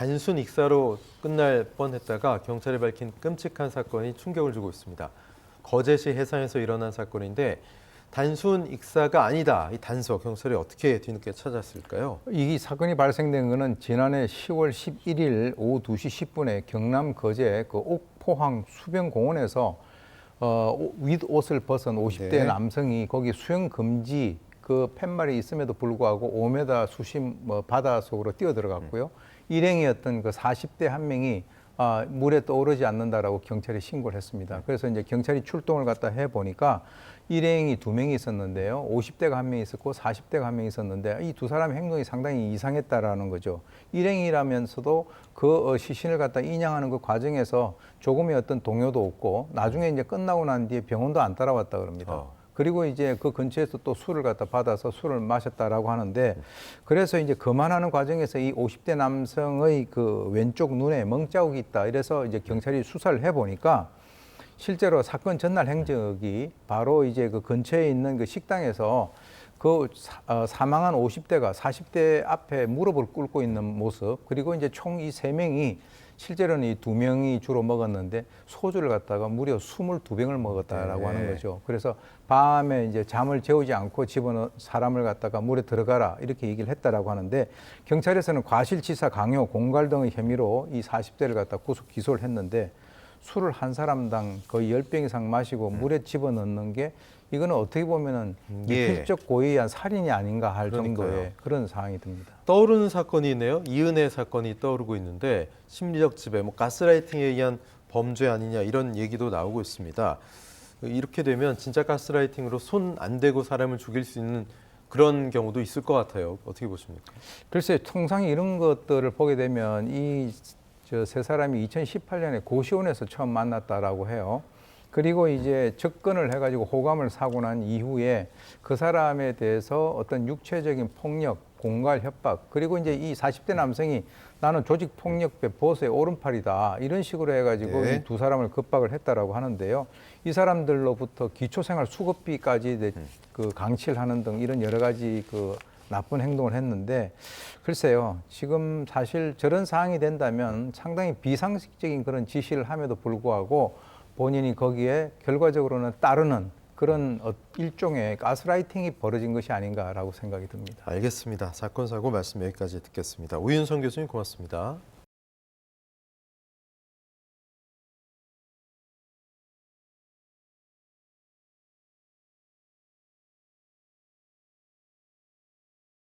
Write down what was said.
단순 익사로 끝날 뻔했다가 경찰이 밝힌 끔찍한 사건이 충격을 주고 있습니다. 거제시 해상에서 일어난 사건인데 단순 익사가 아니다. 이 단서 경찰이 어떻게 뒤늦게 찾았을까요? 이 사건이 발생된 것은 지난해 10월 11일 오후 2시 10분에 경남 거제 그 옥포항 수변공원에서 윗옷을 벗은 50대 남성이 거기 수영 금지 그 팻말이 있음에도 불구하고 5m 수심 바다 속으로 뛰어 들어갔고요. 일행이었던 그 40대 한 명이 물에 떠오르지 않는다라고 경찰에 신고를 했습니다. 그래서 이제 경찰이 출동을 갖다 해 보니까 일행이 2명이 있었는데요. 50대가 한 명 있었고 40대가 한 명 있었는데 이 두 사람의 행동이 상당히 이상했다라는 거죠. 일행이라면서도 그 시신을 갖다 인양하는 그 과정에서 조금의 어떤 동요도 없고 나중에 이제 끝나고 난 뒤에 병원도 안 따라왔다 그럽니다. 그리고 이제 그 근처에서 또 술을 갖다 받아서 술을 마셨다라고 하는데 그래서 이제 그만하는 과정에서 이 50대 남성의 그 왼쪽 눈에 멍자국이 있다. 이래서 이제 경찰이 수사를 해 보니까 실제로 사건 전날 행적이 바로 이제 그 근처에 있는 그 식당에서 그 사망한 50대가 40대 앞에 무릎을 꿇고 있는 모습, 그리고 이제 총 이 3명이 실제로는 이 2명이 주로 먹었는데 소주를 갖다가 무려 22병을 먹었다라고 하는 거죠. 그래서 밤에 이제 잠을 재우지 않고 집어넣은 사람을 갖다가 물에 들어가라 이렇게 얘기를 했다라고 하는데 경찰에서는 과실치사 강요, 공갈 등의 혐의로 이 40대를 갖다 구속 기소를 했는데 술을 한 사람당 거의 10병 이상 마시고 물에 집어넣는 게 이거는 어떻게 보면은 미필적 고의에 의한 살인이 아닌가 할 정도의 그런 상황이 듭니다. 떠오르는 사건이 있네요. 이은혜 사건이 떠오르고 있는데 심리적 지배, 가스라이팅에 의한 범죄 아니냐 이런 얘기도 나오고 있습니다. 이렇게 되면 진짜 가스라이팅으로 손 안 대고 사람을 죽일 수 있는 그런 경우도 있을 것 같아요. 어떻게 보십니까? 글쎄, 통상 이런 것들을 보게 되면 이 세 사람이 2018년에 고시원에서 처음 만났다라고 해요. 그리고 이제 접근을 해가지고 호감을 사고 난 이후에 그 사람에 대해서 어떤 육체적인 폭력, 공갈, 협박, 그리고 이제 이 40대 남성이 나는 조직 폭력배 보스의 오른팔이다 이런 식으로 해가지고 이 두 사람을 겁박을 했다라고 하는데요. 이 사람들로부터 기초생활 수급비까지 그 강취를 하는 등 이런 여러 가지 그 나쁜 행동을 했는데 글쎄요, 지금 사실 저런 상황이 된다면 상당히 비상식적인 그런 지시를 함에도 불구하고 본인이 거기에 결과적으로는 따르는 그런 일종의 가스라이팅이 벌어진 것이 아닌가라고 생각이 듭니다. 알겠습니다. 사건 사고 말씀 여기까지 듣겠습니다. 우윤성 교수님 고맙습니다.